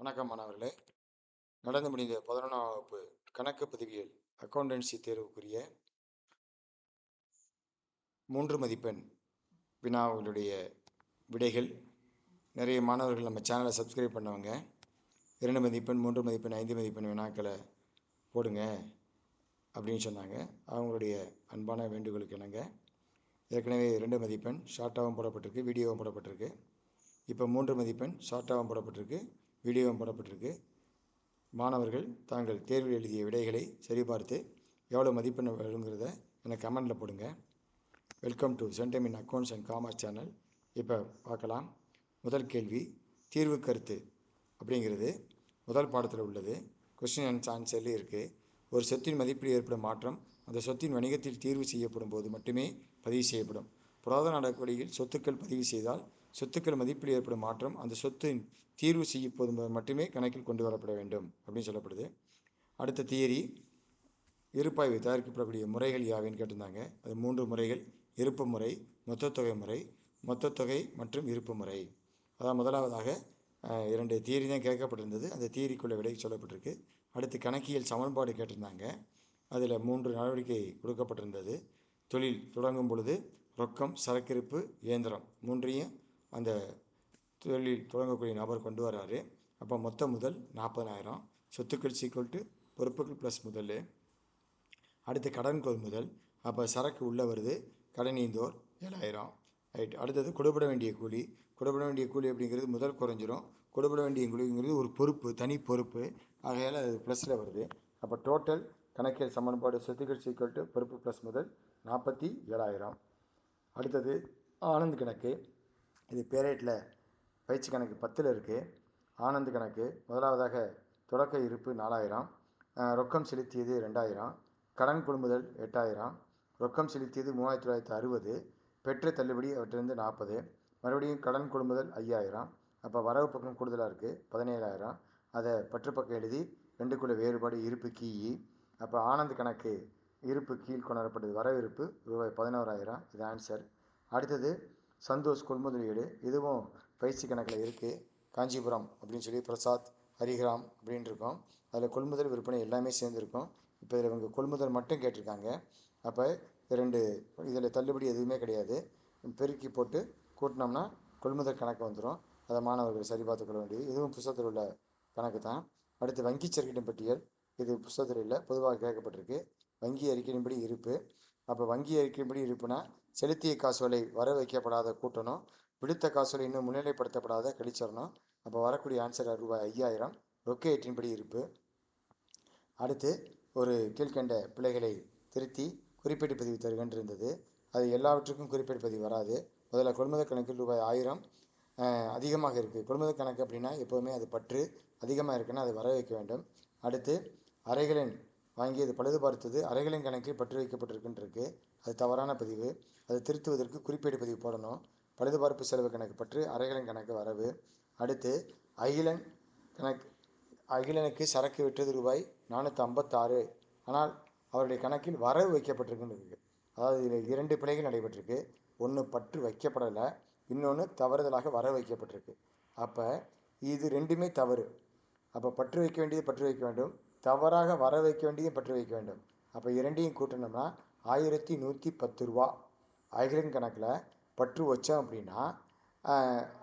வணக்கம் மாணவர்களே. நடந்து முடிந்த 11ஆம் வகுப்பு கணக்கு பதிவியல் அக்கௌண்டன்சி தேர்வுக்குரிய 3 மதிப்பெண் வினாவுடைய விடைகள். நிறைய மாணவர்கள் நம்ம சேனலை சப்ஸ்கிரைப் பண்ணவங்க 2 மதிப்பெண் 3 மதிப்பெண் 5 மதிப்பெண் வினாக்களை போடுங்க அப்படின்னு சொன்னாங்க. அவங்களுடைய அன்பான வேண்டுகோளுக்கு இணங்க ஏற்கனவே 2 மதிப்பெண் ஷார்ட்டாகவும் போடப்பட்டிருக்கு, வீடியோவும் போடப்பட்டிருக்கு. இப்போ 3 மதிப்பெண் ஷார்ட்டாகவும் போடப்பட்டிருக்கு, வீடியோவும் போடப்பட்டிருக்கு. மாணவர்கள் தாங்கள் தேர்வில் எழுதிய விடைகளை சரிபார்த்து எவ்வளோ மதிப்பெண் வருங்கிறத எனக்கு கமெண்டில் போடுங்க. Welcome to centum in accounts and commerce channel. இப்போ பார்க்கலாம். முதல் கேள்வி, தீர்வு கருத்து அப்படிங்கிறது முதல் பாடத்தில் உள்ளது. கொஸ்டின் அண்ட் ஆன்சர்லேயே இருக்குது. ஒரு சொத்தின் மதிப்பில் ஏற்படும் மாற்றம் அந்த சொத்தின் வணிகத்தில் தீர்வு செய்யப்படும் போது மட்டுமே பதிவு செய்யப்படும். புராதன நடவடிக்கையில் சொத்துக்கள் பதிவு செய்தால் சொத்துக்கள் மதிப்பில் ஏற்படும் மாற்றம் அந்த சொத்தின் தீர்வு செய்யப்படும் போது மட்டுமே கணக்கில் கொண்டு வரப்பட வேண்டும் அப்படின்னு சொல்லப்படுது. அடுத்த தியரி, இருப்பாய்வு தயாரிக்கப்படக்கூடிய முறைகள் யாவைன்னு கேட்டிருந்தாங்க. அது 3 முறைகள்: இருப்பு முறை, மொத்தத்தொகை முறை, மொத்தத்தொகை மற்றும் இருப்பு முறை. அதான் முதலாவதாக 2 தியரி தான் கேட்கப்பட்டிருந்தது. அந்த தியரிக்குள்ள விடை சொல்லப்பட்டிருக்கு. அடுத்து கணக்கியல் சமன்பாடு கேட்டிருந்தாங்க. அதில் 3 நடவடிக்கை கொடுக்கப்பட்டிருந்தது. தொழில் தொடங்கும் பொழுது ரொக்கம், சரக்கிருப்பு, இயந்திரம் 3ஐயும் அந்த தொழில் தொடங்கக்கூடிய நபர் கொண்டு வராரு. அப்போ மொத்த முதல் 40,000, சொத்துக்கள் = பொறுப்புகள் ப்ளஸ் முதல். அடுத்து கடன் கொள்முதல். அப்போ சரக்கு உள்ளே வருது, கடன் ஈந்தோர் 7,000. ரைட். அடுத்தது கொடுபட வேண்டிய கூலி. கொடுபட வேண்டிய கூலி அப்படிங்கிறது முதல் குறைஞ்சிரும். கொடுபட வேண்டிய கூலிங்கிறது ஒரு பொறுப்பு, தனி பொறுப்பு. ஆகையால் அது ப்ளஸில் வருது. அப்போ டோட்டல் கணக்கியல் சமன்பாடு சொத்துக்கள் = பொறுப்பு ப்ளஸ் முதல் 47,000. அடுத்தது ஆனந்த் கணக்கு. இது பேரேட்டில் பயிற்சி கணக்கு 10ல் இருக்குது. ஆனந்த் கணக்கு முதலாவதாக தொடக்க இருப்பு 4,000, ரொக்கம் செலுத்தியது 2,000, கடன் கொள்முதல் 8,000, ரொக்கம் செலுத்தியது 3,960, பெற்ற தள்ளுபடி அவற்றிலிருந்து 40, மறுபடியும் கடன் கொள்முதல் 5,000. அப்போ வரவு பக்கம் கூடுதலாக இருக்குது 17,000. அதை பற்று பக்கம் எழுதி 2க்குள்ள வேறுபாடு இருப்பு கீழ். அப்போ ஆனந்த் கணக்கு இருப்பு கீழ் கொணரப்பட்டது. வரவு இருப்பு ₹11,000. இது ஆன்சர். அடுத்தது சந்தோஷ் கொள்முதலீடு. இதுவும் பயிற்சி கணக்கில் இருக்குது. காஞ்சிபுரம் அப்படின்னு சொல்லி பிரசாத், ஹரிகிராம் அப்படின்னு இருக்கும். அதில் கொள்முதல் விற்பனை எல்லாமே சேர்ந்துருக்கும். இப்போ இதில் இவங்க கொள்முதல் மட்டும் கேட்டிருக்காங்க. அப்போ 2 இதில் தள்ளுபடி எதுவுமே கிடையாது. பெருக்கி போட்டு கூட்டினோம்னா கொள்முதல் கணக்கு வந்துடும். அதை மாணவர்கள் சரி பார்த்துக்கொள்ள வேண்டியது. இதுவும் புத்தகத்தில் உள்ள கணக்கு தான். அடுத்து வங்கி சர்க்கிட்டின் பட்டியல். இது புத்தகத்தில் இல்லை, பொதுவாக கேட்கப்பட்டிருக்கு. வங்கி அறிக்கையின்படி இருப்பு. அப்போ வங்கி அறிக்கையின்படி இருப்புனா செலுத்திய காசோலை வர வைக்கப்படாத கூட்டணும், விடுத்த காசோலை இன்னும் முன்னிலைப்படுத்தப்படாத கழிச்சிடணும். அப்போ வரக்கூடிய ஆன்சர் ₹5,000. ரொக்க ஏற்றின்படி இருப்பு. அடுத்து ஒரு கீழ்கண்ட பிழைகளை திருத்தி குறிப்பீட்டு பதிவு தருகின்ற இருந்தது. அது எல்லாவற்றுக்கும் குறிப்பீட்டு பதிவு வராது. முதல்ல கொள்முதல் கணக்கில் ₹1,000 அதிகமாக இருக்குது. கொள்முதல் கணக்கு அப்படின்னா எப்போவுமே அது பற்று அதிகமாக இருக்குன்னா அது வர வைக்க வேண்டும். அடுத்து அறைகளின் வாங்கியது பழுது பார்த்தது அறைகளின் கணக்கில் பற்று வைக்கப்பட்டிருக்குன்றிருக்கு. அது தவறான பதிவு. அதை திருத்துவதற்கு குறிப்பீடு பதிவு போடணும். பழுதுபார்ப்பு செலவு கணக்கு பற்று, அறைகளின் கணக்கு வரவு. அடுத்து அகிலனுக்கு சரக்கு விற்றது ₹456, ஆனால் அவருடைய கணக்கில் வரவு வைக்கப்பட்டிருக்குன்னு இருக்குது. அதாவது இதில் 2 பிழைகள் நடைபெற்றிருக்கு. ஒன்று பற்று வைக்கப்படலை, இன்னொன்று தவறுதலாக வர வைக்கப்பட்டிருக்கு. அப்போ இது 2மே தவறு. அப்போ பற்று வைக்க வேண்டியது பற்று வைக்க வேண்டும், தவறாக வர வைக்க வேண்டியது பற்று வைக்க வேண்டும். அப்போ 2ஐயும் கூட்டணும்னா ₹1,110. அகிலன் கணக்கில் பற்று வச்சோம் அப்படின்னா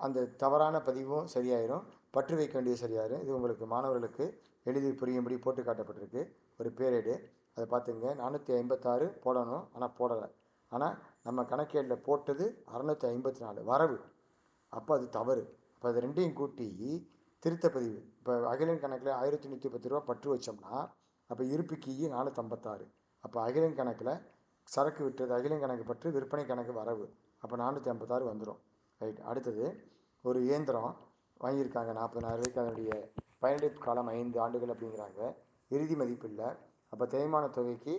அந்த தவறான பதிவும் சரியாயிரும், பற்று வைக்க வேண்டியது சரியாயிரும். இது உங்களுக்கு மாணவர்களுக்கு எளிதில் புரியும்படி போட்டு காட்டப்பட்டிருக்கு. ஒரு பேரேடு அதை பார்த்துங்க. 456 போடணும், ஆனால் போடலை. ஆனால் நம்ம கணக்கேடில் போட்டது 654 வரவு. அப்போ அது தவறு. அப்போ அது 2ஐயும் கூட்டி திருத்த பதிவு. இப்போ அகிலன் கணக்கில் ₹1,110 பற்று வச்சோம்னா அப்போ இருப்பு கீழ் 456. அப்போ அகிலன் கணக்கில் சரக்கு விற்றது அகிலன் கணக்கு பற்று, விற்பனை கணக்கு வரவு. அப்போ 456 வந்துடும். ரைட். அடுத்தது ஒரு இயந்திரம் வாங்கியிருக்காங்க 40,000. அதனுடைய பயனளிப்பு காலம் 5 ஆண்டுகள் அப்படிங்கிறாங்க. இறுதி மதிப்பு இல்லை. அப்போ தேய்மான தொகைக்கு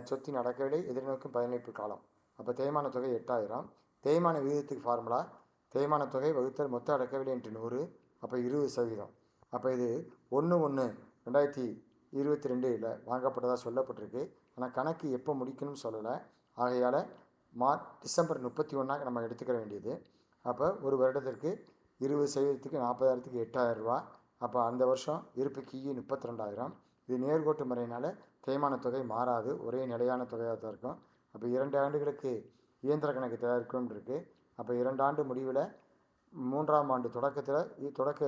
சொத்தின் அடக்கவிலை எதிர்நோக்கும் பயனளிப்பு காலம். அப்போ தேய்மான தொகை 8,000. தேய்மான விகிதத்துக்கு ஃபார்முலா தேய்மான தொகை வகுத்தல் மொத்த அடக்கவிலை என்று 100. அப்போ 20%. அப்போ இது 1/1/2022 வாங்கப்பட்டதாக சொல்லப்பட்டிருக்கு. ஆனால் கணக்கு எப்போ முடிக்கணும்னு சொல்லலை. ஆகையால் டிசம்பர் 31 நம்ம எடுத்துக்கிற வேண்டியது. அப்போ ஒரு வருடத்திற்கு 20%க்கு 40,000க்கு ₹8,000. அப்போ அந்த வருஷம் இருப்பு கிஇ 32,000. இது நேர்கோட்டு முறையினால் தேய்மான தொகை மாறாது, ஒரே நிலையான தொகையாக தான் இருக்கும். அப்போ 2 ஆண்டுகளுக்கு இயந்திர கணக்கு தயாரிக்கும் இருக்குது. அப்போ 2 ஆண்டு முடிவில் 3ஆம் ஆண்டு தொடக்கத்தில் தொடக்க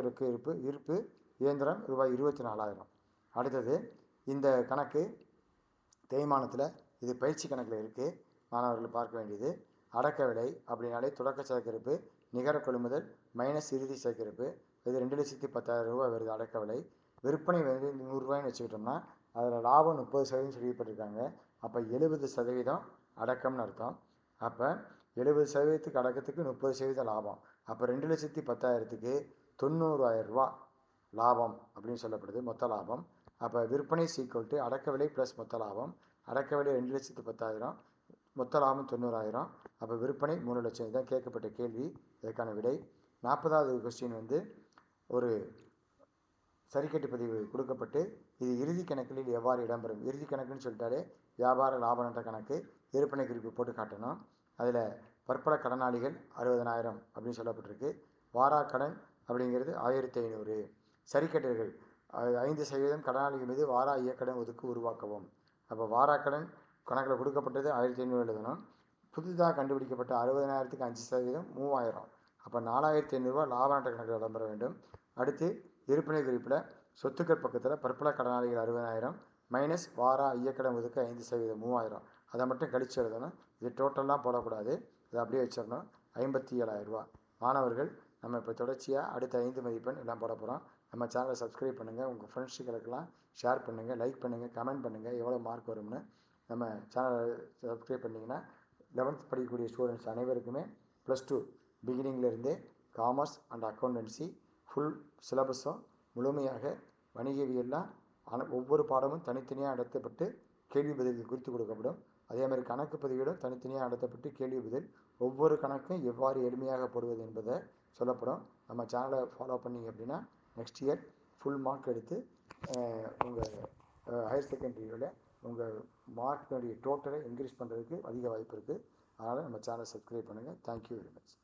இருப்பு இயந்திரம் ரூபாய் 24,000. அடுத்தது இந்த கணக்கு தேய்மானத்தில் இது பயிற்சி கணக்கில் இருக்குது, மாணவர்கள் பார்க்க வேண்டியது. அடக்க விலை அப்படின்னாலே தொடக்க சேகரிப்பு நிகர கொள்முதல் மைனஸ் இறுதி சேகரிப்பு, இது 2,10,000 ரூபாய் வருது அடக்க விலை. விற்பனை வந்து 100 ரூபாய்னு வச்சுக்கிட்டோம்னா அதில் லாபம் 30% சொல்லிப்பட்டிருக்காங்க. அப்போ 70% அடக்கம்னு அர்த்தம். அப்போ 70% அடக்கத்துக்கு 30% லாபம். அப்போ 2,10,000க்கு 90,000 ரூபா லாபம் அப்படின்னு சொல்லப்படுது, மொத்த லாபம். அப்போ விற்பனை சீக்வல் டு அடக்க விலை ப்ளஸ் மொத்த லாபம். அடக்க விலை 2,10,000, மொத்த லாபம் 90,000. அப்போ விற்பனை 3 லட்சம். இதான் கேட்கப்பட்ட கேள்வி, இதற்கான விடை. 40வது கொஸ்டின் வந்து ஒரு சரிக்கட்டு பதிவு கொடுக்கப்பட்டு இது இறுதி கணக்கில் எவ்வாறு இடம்பெறும். இறுதி கணக்குன்னு சொல்லிட்டாலே வியாபார லாப நட்ட கணக்கு, இருப்பனை குறிப்பு போட்டு காட்டணும். அதில் பற்பல கடனாளிகள் 60,000 அப்படின்னு சொல்லப்பட்டிருக்கு. வாரா கடன் அப்படிங்கிறது 1,500. சரிக்கட்டுகள் 5% கடனாளிகள் மீது வாரா இயக்கடன் ஒதுக்கு உருவாக்கவும். அப்போ வாரா கடன் கணக்கில் கொடுக்கப்பட்டது 1,500 எழுதணும். புதிதாக கண்டுபிடிக்கப்பட்ட 60,000க்கு 5% 3,000. அப்போ 4,500 ரூபா லாப நட்ட கணக்கில் இடம்பெற வேண்டும். அடுத்து இருப்பினை குறிப்பில் சொத்துக்கள் பக்கத்தில் பற்பல கடனாளிகள் 60,000 மைனஸ் வாரா இயக்கடன் ஒதுக்க 5% 3,000. அதை மட்டும் கழிச்சு எழுதணும். இது டோட்டல்லாம் போடக்கூடாது, இதை அப்படியே வச்சிடணும். 57,000 ரூபா. மாணவர்கள் நம்ம இப்போ தொடர்ச்சியாக அடுத்த 5 மதிப்பெண் எல்லாம் போட போகிறோம். நம்ம சேனலை சப்ஸ்கிரைப் பண்ணுங்கள், உங்கள் ஃப்ரெண்ட்ஸுகளுக்கெல்லாம் ஷேர் பண்ணுங்கள், லைக் பண்ணுங்கள், கமெண்ட் பண்ணுங்கள் எவ்வளோ மார்க் வரும்னு. நம்ம சேனலை சப்ஸ்கிரைப் பண்ணிங்கன்னா 11th படிக்கக்கூடிய ஸ்டூடெண்ட்ஸ் அனைவருக்குமே +2 பிகினிங்லேருந்தே காமர்ஸ் அண்ட் அக்கௌண்டன்சி ஃபுல் சிலபஸும் முழுமையாக வணிகவியெல்லாம் ஒவ்வொரு பாடமும் தனித்தனியாக நடத்தப்பட்டு கேள்வி பதில்கள் குறித்து கொடுக்கப்படும். அதே மாதிரி கணக்கு பதிவிடும் தனித்தனியாக நடத்தப்பட்டு கேள்வி பதில், ஒவ்வொரு கணக்கும் எவ்வாறு எளிமையாக போடுவது என்பதை சொல்லப்படும். நம்ம சேனலை ஃபாலோ பண்ணிங்க அப்படின்னா நெக்ஸ்ட் இயர் ஃபுல் மார்க் எடுத்து உங்கள் ஹையர் செகண்டரியில் உங்கள் மார்க்கினுடைய டோட்டலை இன்க்ரீஸ் பண்ணுறதுக்கு அதிக வாய்ப்பு இருக்குது. அதனால் நம்ம சேனலை சப்ஸ்கிரைப் பண்ணுங்கள். Thank you very much.